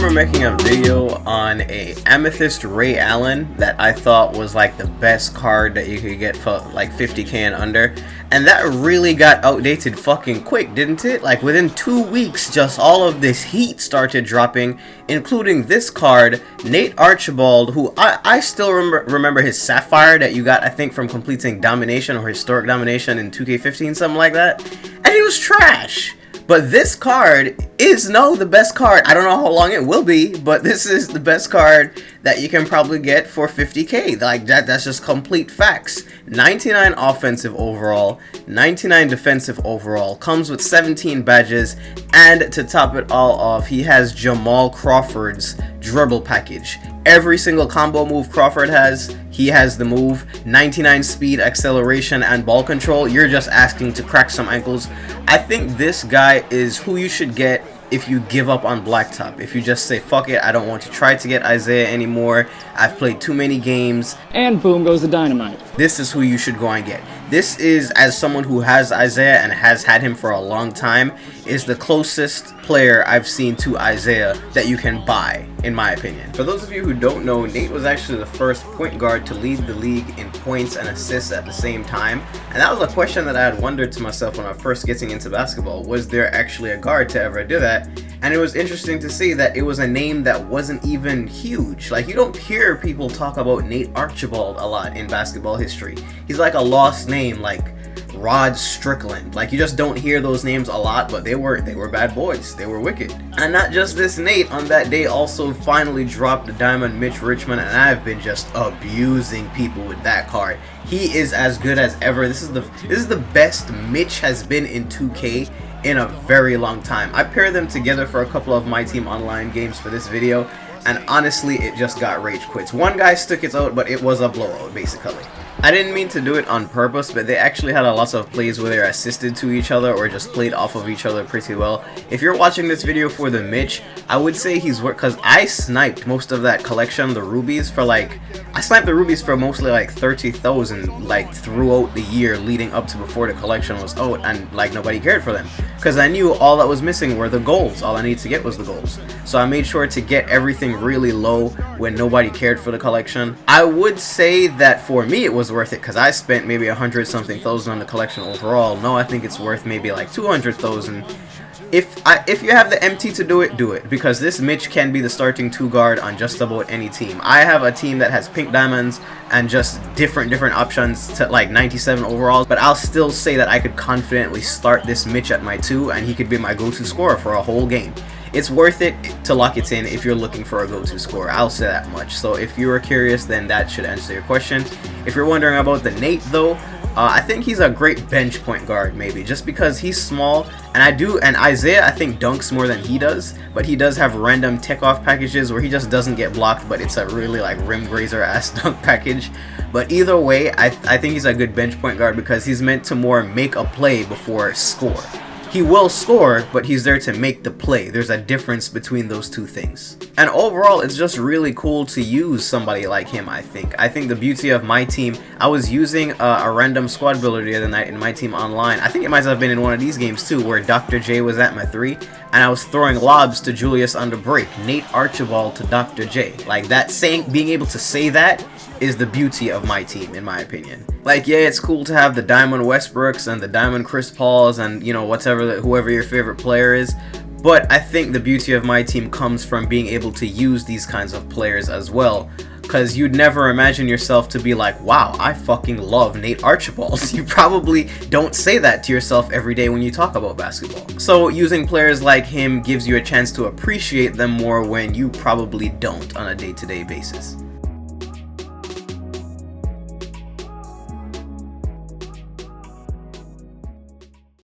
remember making a video on a Amethyst Ray Allen that I thought was like the best card that you could get for like 50k and under, and that really got outdated fucking quick, didn't it? Like within 2 weeks, just all of this heat started dropping, including this card, Nate Archibald, who I still remember his Sapphire that you got, I think, from completing Domination or Historic Domination in 2K15, something like that, and he was trash. But this card is the best card. I don't know how long it will be, but this is the best card that you can probably get for 50k. Like that's just complete facts. 99 offensive overall, 99 defensive overall, comes with 17 badges, and to top it all off, he has Jamal Crawford's dribble package. Every single combo move Crawford has, he has the move. 99 speed, acceleration, and ball control. You're just asking to crack some ankles. I think this guy is who you should get if you give up on Blacktop. If you just say, fuck it, I don't want to try to get Isiah anymore. I've played too many games. And boom goes the dynamite. This is who you should go and get. This is, as someone who has Isiah and has had him for a long time, is the closest player I've seen to Isiah that you can buy, in my opinion. For those of you who don't know, Nate was actually the first point guard to lead the league in points and assists at the same time. And that was a question that I had wondered to myself when I was first getting into basketball. Was there actually a guard to ever do that? And it was interesting to see that it was a name that wasn't even huge. Like, you don't hear people talk about Nate Archibald a lot in basketball history. He's like a lost name, like Rod Strickland. Like, you just don't hear those names a lot, but they were bad boys. They were wicked. And not just this, Nate on that day also finally dropped the diamond Mitch Richmond, and I've been just abusing people with that card. He is as good as ever. This is the best Mitch has been in 2K in a very long time. I paired them together for a couple of MyTEAM online games for this video, and honestly it just got rage quits. One guy stuck it out, but it was a blowout basically. I didn't mean to do it on purpose, but they actually had a lot of plays where they assisted to each other or just played off of each other pretty well. If you're watching this video for the Mitch, I would say he's worth, because I sniped most of that collection, the rubies, for like, I sniped the rubies for mostly like 30,000 like throughout the year leading up to before the collection was out, and like nobody cared for them because I knew all that was missing were the golds. All I needed to get was the golds. So I made sure to get everything really low when nobody cared for the collection. I would say that for me it was worth it because I spent maybe 100 something thousand on the collection overall. No, I think it's worth maybe like 200,000. If you have the MT to do it, because this Mitch can be the starting 2 guard on just about any team. I have a team that has pink diamonds and just different options to like 97 overalls, but I'll still say that I could confidently start this Mitch at my 2 and he could be my go-to scorer for a whole game. It's worth it to lock it in if you're looking for a go-to scorer. I'll say that much. So if you were curious, then that should answer your question. If you're wondering about the Nate though, I think he's a great bench point guard, maybe just because he's small, and Isiah I think dunks more than he does, but he does have random tech-off packages where he just doesn't get blocked, but it's a really like rim grazer ass dunk package. But either way, I think he's a good bench point guard because he's meant to more make a play before score. He will score, but he's there to make the play. There's a difference between those two things. And overall, it's just really cool to use somebody like him, I think. I think the beauty of MyTEAM, I was using a random squad builder the other night in MyTEAM Online. I think it might have been in one of these games too, where Dr. J was at my 3, and I was throwing lobs to Julius under break. Nate Archibald to Dr. J. Like that, being able to say that is the beauty of MyTEAM, in my opinion. Like, yeah, it's cool to have the Diamond Westbrooks and the Diamond Chris Pauls and, you know, whoever your favorite player is, but I think the beauty of MyTEAM comes from being able to use these kinds of players as well, because you'd never imagine yourself to be like, wow, I fucking love Nate Archibald. You probably don't say that to yourself every day when you talk about basketball. So using players like him gives you a chance to appreciate them more when you probably don't on a day-to-day basis.